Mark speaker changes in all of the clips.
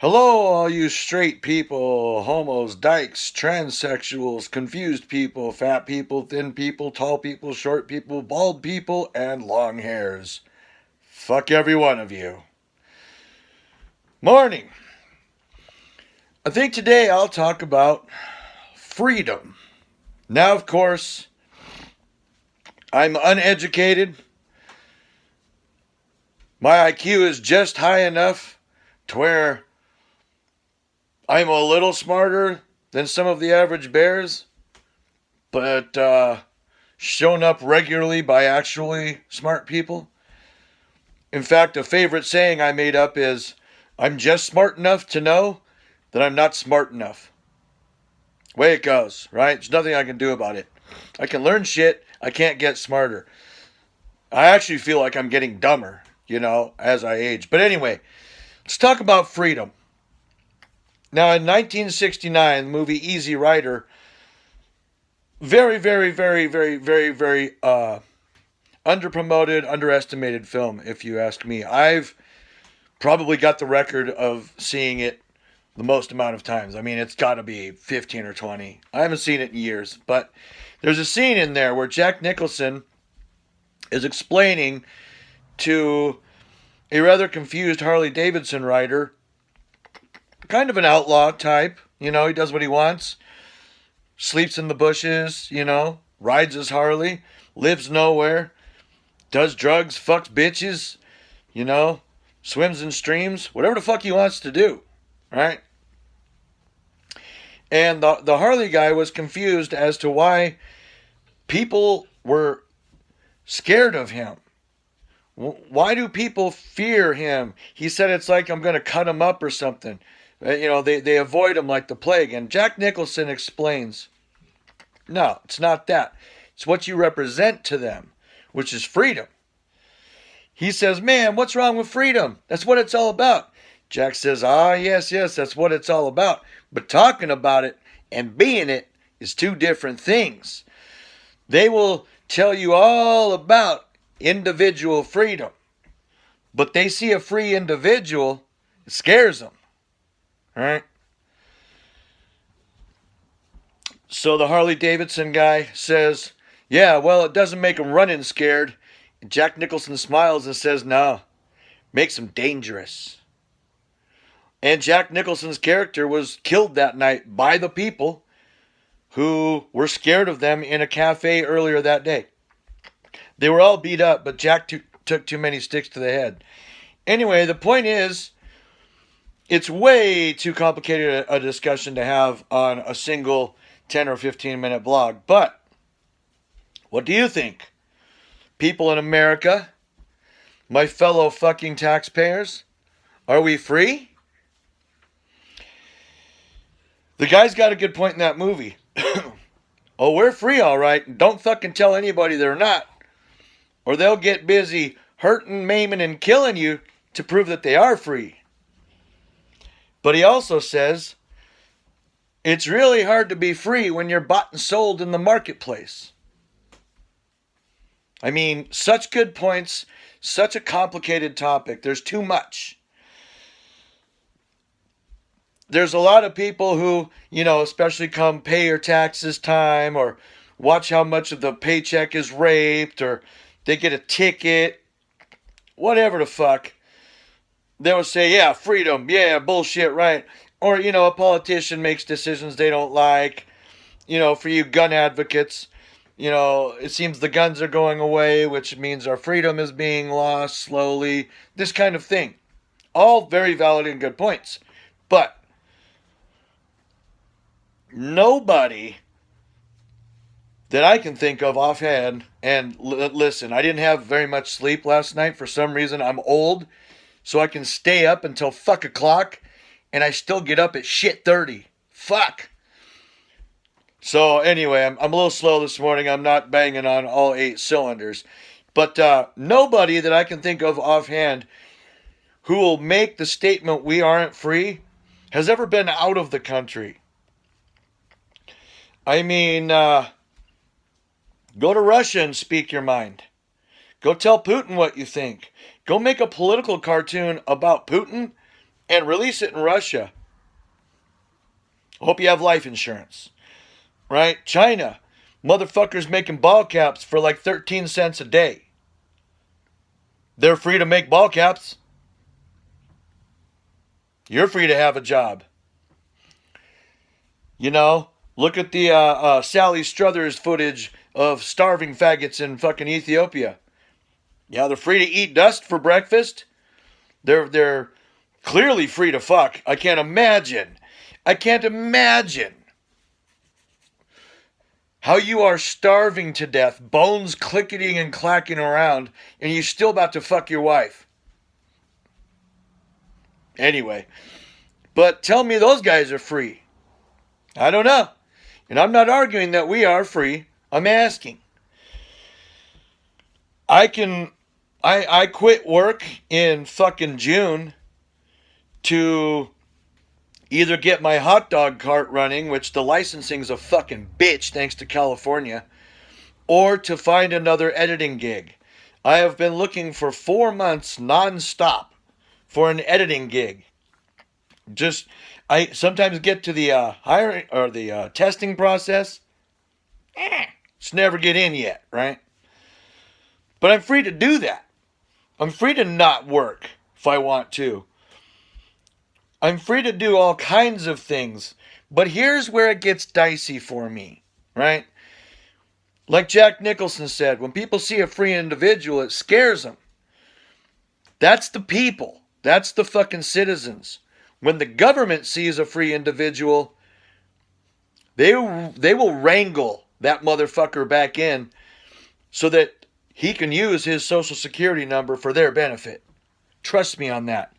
Speaker 1: Hello, all you straight people, homos, dykes, transsexuals, confused people, fat people, thin people, tall people, short people, bald people, and long hairs. Fuck every one of you. Morning. I think today I'll talk about freedom. Now, of course, I'm uneducated. My IQ is just high enough to where I'm a little smarter than some of the average bears, but shown up regularly by actually smart people. In fact, a favorite saying I made up is, I'm just smart enough to know that I'm not smart enough. Way it goes, right? There's nothing I can do about it. I can learn shit, I can't get smarter. I actually feel like I'm getting dumber, as I age. But anyway, let's talk about freedom. Now, in 1969, the movie Easy Rider, very, very, very, very, very, very underpromoted, underestimated film, if you ask me. I've probably got the record of seeing it the most amount of times. I mean, it's got to be 15 or 20. I haven't seen it in years, but there's a scene in there where Jack Nicholson is explaining to a rather confused Harley Davidson rider, kind of an outlaw type, he does what he wants, sleeps in the bushes, rides his Harley, lives nowhere, does drugs, fucks bitches, swims in streams, whatever the fuck he wants to do, right? And the Harley guy was confused as to why people were scared of him. Why do people fear him? He said it's like I'm going to cut him up or something. They avoid him like the plague. And Jack Nicholson explains, no, it's not that. It's what you represent to them, which is freedom. He says, man, what's wrong with freedom? That's what it's all about. Jack says, yes, that's what it's all about. But talking about it and being it is two different things. They will tell you all about individual freedom. But they see a free individual, it scares them. Right? So the Harley Davidson guy says, yeah, well, it doesn't make them running scared. And Jack Nicholson smiles and says, no, makes them dangerous. And Jack Nicholson's character was killed that night by the people who were scared of them in a cafe earlier that day. They were all beat up, but Jack took too many sticks to the head. Anyway, the point is, it's way too complicated a discussion to have on a single 10 or 15 minute blog. But what do you think? People in America, my fellow fucking taxpayers, are we free? The guy's got a good point in that movie. Oh, we're free, all right. Don't fucking tell anybody they're not. Or they'll get busy hurting, maiming, and killing you to prove that they are free. But he also says, it's really hard to be free when you're bought and sold in the marketplace. I mean, such good points, such a complicated topic. There's too much. There's a lot of people who, especially come pay your taxes time or watch how much of the paycheck is raped or they get a ticket, whatever the fuck. They'll say, yeah, freedom, yeah, bullshit, right? Or, a politician makes decisions they don't like. For you gun advocates, it seems the guns are going away, which means our freedom is being lost slowly. This kind of thing. All very valid and good points. But nobody that I can think of offhand, and listen, I didn't have very much sleep last night. For some reason, I'm old, so I can stay up until fuck o'clock, and I still get up at shit 30. Fuck. So anyway, I'm a little slow this morning. I'm not banging on all 8 cylinders. But nobody that I can think of offhand who will make the statement we aren't free has ever been out of the country. I mean, go to Russia and speak your mind. Go tell Putin what you think. Go make a political cartoon about Putin and release it in Russia. Hope you have life insurance. Right? China. Motherfuckers making ball caps for like 13 cents a day. They're free to make ball caps. You're free to have a job. You know, look at the Sally Struthers footage of starving faggots in fucking Ethiopia. Yeah, they're free to eat dust for breakfast. They're clearly free to fuck. I can't imagine how you are starving to death, bones clicketing and clacking around, and you're still about to fuck your wife. Anyway, but tell me those guys are free. I don't know. And I'm not arguing that we are free. I'm asking. I quit work in fucking June to either get my hot dog cart running, which the licensing's a fucking bitch thanks to California, or to find another editing gig. I have been looking for 4 months non-stop for an editing gig. I sometimes get to the hiring or the testing process. Just never get in yet, right? But I'm free to do that. I'm free to not work if I want to. I'm free to do all kinds of things. But here's where it gets dicey for me, right? Like Jack Nicholson said, when people see a free individual, it scares them. That's the people. That's the fucking citizens. When the government sees a free individual, they will wrangle that motherfucker back in so that he can use his social security number for their benefit. Trust me on that.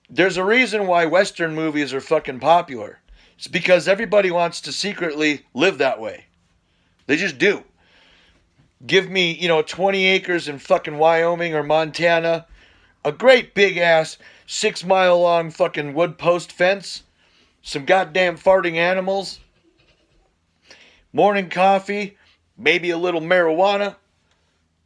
Speaker 1: There's a reason why Western movies are fucking popular. It's because everybody wants to secretly live that way. They just do. Give me, 20 acres in fucking Wyoming or Montana, a great big ass 6 mile long fucking wood post fence, some goddamn farting animals, morning coffee, maybe a little marijuana,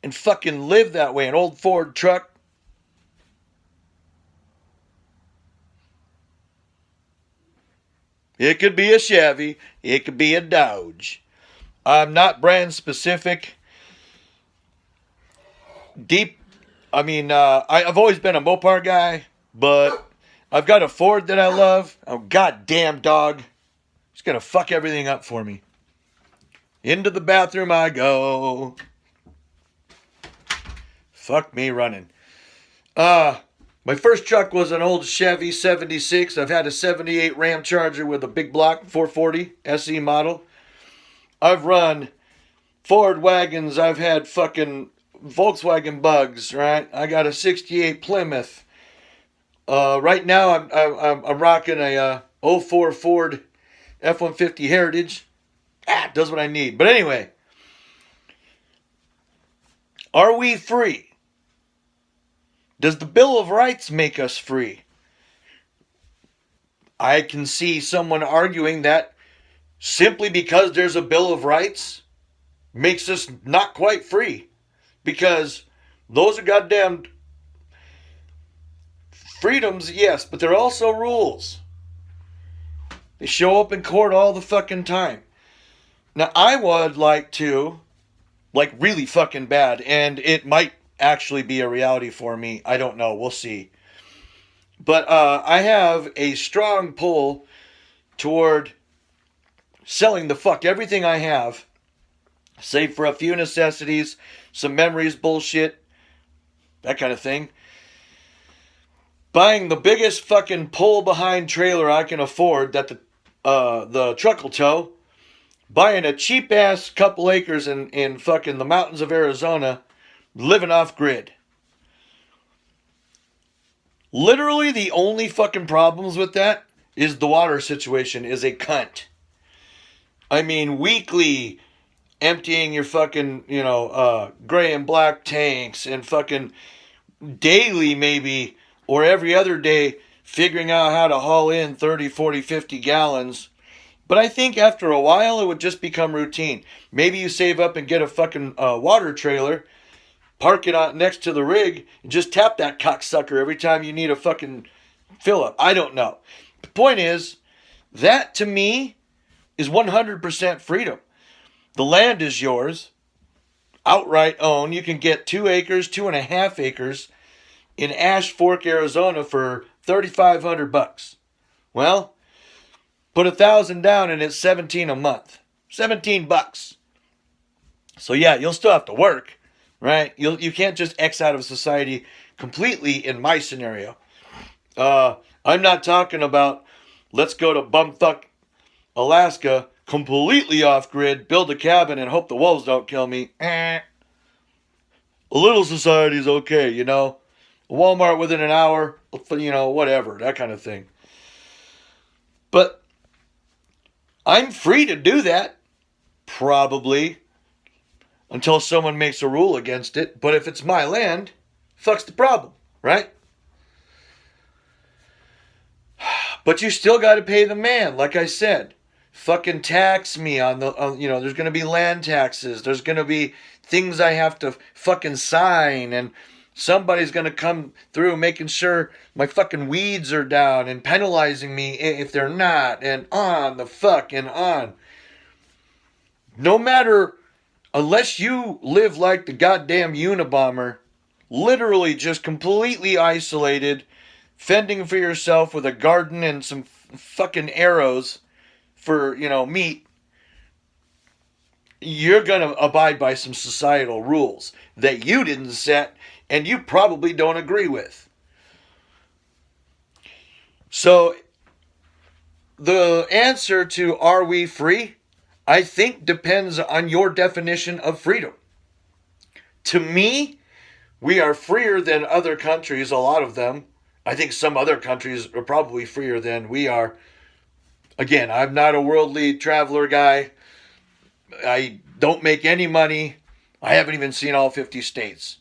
Speaker 1: and fucking live that way. An old Ford truck. It could be a Chevy. It could be a Dodge. I'm not brand specific. I've always been a Mopar guy, but I've got a Ford that I love. Oh, goddamn dog. It's going to fuck everything up for me. Into the bathroom I go. Fuck me running. My first truck was an old Chevy 76. I've had a 78 Ram Charger with a big block 440 SE model. I've run Ford wagons. I've had fucking Volkswagen Bugs, right? I got a 68 Plymouth. Right now I'm rocking a 04 Ford F-150 Heritage. Does what I need. But anyway, are we free? Does the Bill of Rights make us free? I can see someone arguing that simply because there's a Bill of Rights makes us not quite free. Because those are goddamn freedoms, yes, but they're also rules. They show up in court all the fucking time. Now, I would like to, really fucking bad, and it might actually be a reality for me. I don't know. We'll see. But I have a strong pull toward selling the fuck everything I have, save for a few necessities, some memories, bullshit, that kind of thing. Buying the biggest fucking pull behind trailer I can afford that the truck will tow. Buying a cheap ass couple acres in fucking the mountains of Arizona, living off grid. Literally the only fucking problems with that is the water situation is a cunt. I mean, weekly emptying your fucking, gray and black tanks, and fucking daily maybe, or every other day, figuring out how to haul in 30, 40, 50 gallons. But I think after a while, it would just become routine. Maybe you save up and get a fucking water trailer, park it out next to the rig, and just tap that cocksucker every time you need a fucking Philip, I don't know. The point is, that to me is 100% freedom. The land is yours, outright owned. You can get 2 acres, 2.5 acres in Ash Fork, Arizona for $3,500. Well, put 1,000 down and it's 17 a month. $17. So yeah, you'll still have to work, right? You can't just X out of society completely in my scenario. I'm not talking about let's go to bumfuck Alaska, completely off grid, build a cabin and hope the wolves don't kill me. A little society's okay, you know. A Walmart within an hour, you know, whatever, that kind of thing. But I'm free to do that, probably, until someone makes a rule against it. But if it's my land, fuck's the problem, right? But you still got to pay the man, like I said. Fucking tax me on there's going to be land taxes. There's going to be things I have to fucking sign, and somebody's going to come through making sure my fucking weeds are down and penalizing me if they're not, and on the fucking on. No matter, unless you live like the goddamn Unabomber, literally just completely isolated, fending for yourself with a garden and some fucking arrows for, meat, you're going to abide by some societal rules that you didn't set and you probably don't agree with. So, the answer to are we free, I think depends on your definition of freedom. To me, we are freer than other countries, a lot of them. I think some other countries are probably freer than we are. Again, I'm not a worldly traveler guy. I don't make any money. I haven't even seen all 50 states.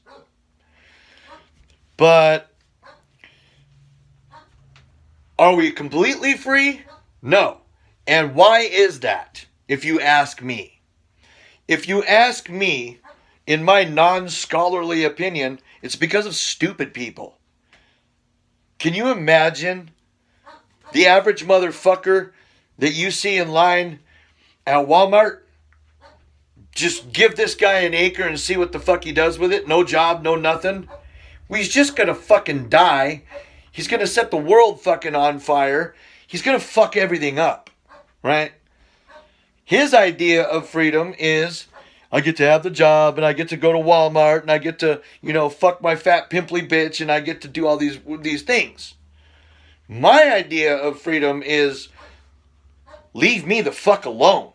Speaker 1: But are we completely free? No. And why is that, if you ask me? If you ask me, in my non-scholarly opinion, it's because of stupid people. Can you imagine the average motherfucker that you see in line at Walmart? Just give this guy an acre and see what the fuck he does with it. No job, no nothing. Well, he's just gonna fucking die. He's gonna set the world fucking on fire. He's gonna fuck everything up, right? His idea of freedom is, I get to have the job, and I get to go to Walmart, and I get to, fuck my fat pimply bitch, and I get to do all these things. My idea of freedom is, leave me the fuck alone.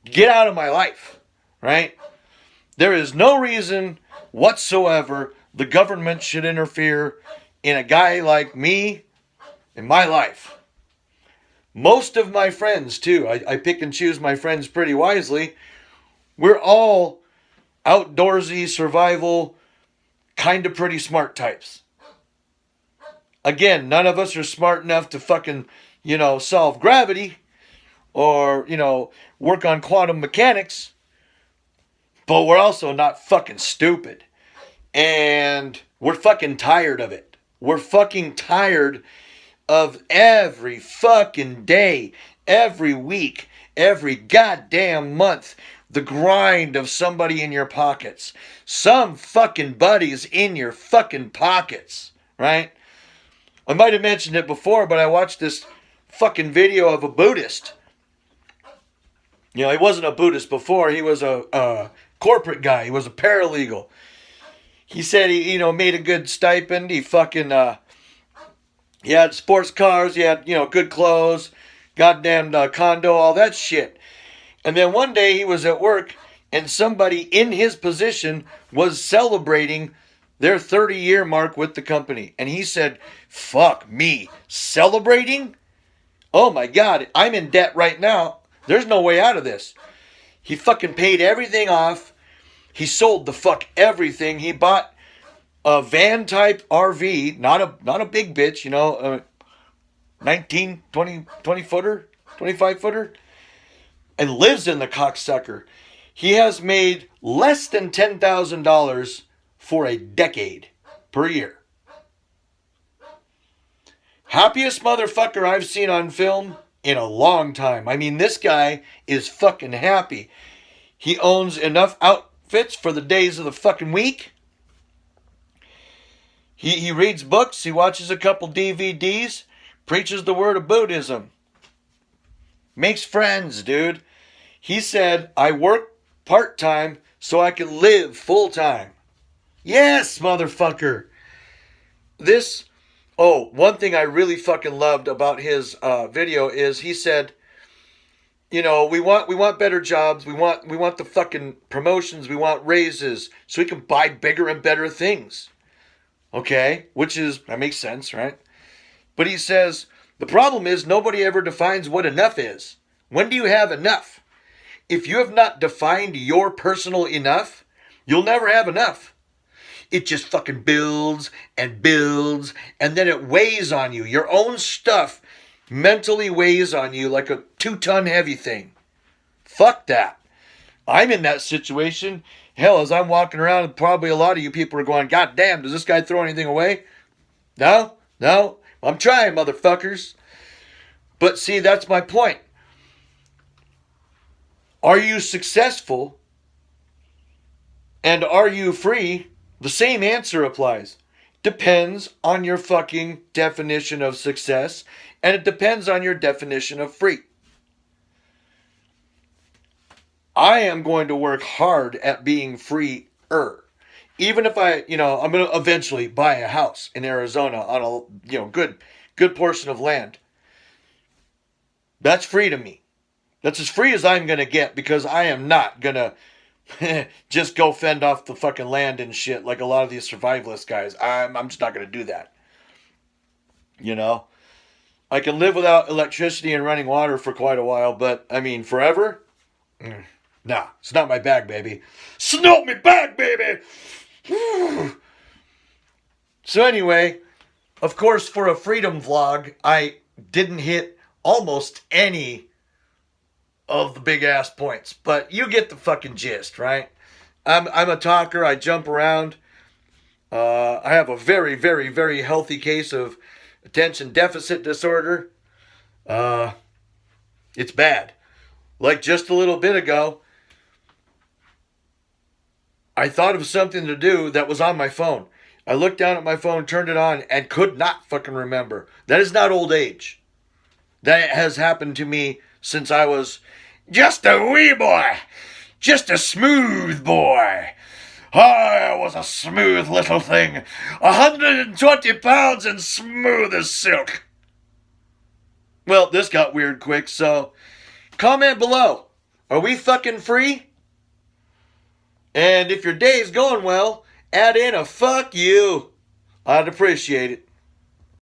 Speaker 1: Get out of my life, right? There is no reason whatsoever the government should interfere in a guy like me in my life. Most of my friends, too, I pick and choose my friends pretty wisely. We're all outdoorsy, survival, kind of pretty smart types. Again, none of us are smart enough to fucking, solve gravity or, work on quantum mechanics. But we're also not fucking stupid. And we're fucking tired of it. We're fucking tired of every fucking day, every week, every goddamn month, the grind of somebody in your pockets. Some fucking buddies in your fucking pockets, right? I might have mentioned it before, but I watched this fucking video of a Buddhist. He wasn't a Buddhist before. He was a corporate guy. He was a paralegal. He said he, made a good stipend. He fucking, he had sports cars. He had, good clothes, goddamn condo, all that shit. And then one day he was at work and somebody in his position was celebrating their 30-year mark with the company. And he said, fuck me, celebrating? Oh my God, I'm in debt right now. There's no way out of this. He fucking paid everything off. He sold the fuck everything. He bought a van type RV, not a big bitch, 19, 20 footer, 25 footer, and lives in the cocksucker. He has made less than $10,000 for a decade per year. Happiest motherfucker I've seen on film in a long time. I mean, this guy is fucking happy. He owns enough outfits for the days of the fucking week. He reads books. He watches a couple DVDs. Preaches the word of Buddhism. Makes friends, dude. He said, I work part-time so I can live full-time. Yes, motherfucker. One thing I really fucking loved about his video is he said, we want better jobs. We want the fucking promotions. We want raises so we can buy bigger and better things. Okay, that makes sense, right? But he says, the problem is nobody ever defines what enough is. When do you have enough? If you have not defined your personal enough, you'll never have enough. It just fucking builds and builds, and then it weighs on you. Your own stuff mentally weighs on you like a 2-ton heavy thing. Fuck that. I'm in that situation. Hell, as I'm walking around, probably a lot of you people are going, God damn, does this guy throw anything away? No. I'm trying, motherfuckers. But see, that's my point. Are you successful? And are you free? The same answer applies. Depends on your fucking definition of success, and it depends on your definition of free. I am going to work hard at being free-er. Even if I'm going to eventually buy a house in Arizona on a good portion of land. That's free to me. That's as free as I'm going to get, because I am not going to just go fend off the fucking land and shit like a lot of these survivalist guys. I'm just not going to do that. I can live without electricity and running water for quite a while, but I mean, forever? Nah, it's not my bag, baby. It's not my bag, baby! So anyway, of course, for a freedom vlog, I didn't hit almost any of the big ass points, but you get the fucking gist, right? I'm a talker. I jump around. I have a very, very, very healthy case of attention deficit disorder. It's bad. Like just a little bit ago, I thought of something to do that was on my phone. I looked down at my phone, turned it on, and could not fucking remember. That is not old age. That has happened to me since I was just a wee boy. Just a smooth boy. I was a smooth little thing. 120 pounds and smooth as silk. Well, this got weird quick, so comment below. Are we fucking free? And if your day is going well, add in a fuck you. I'd appreciate it.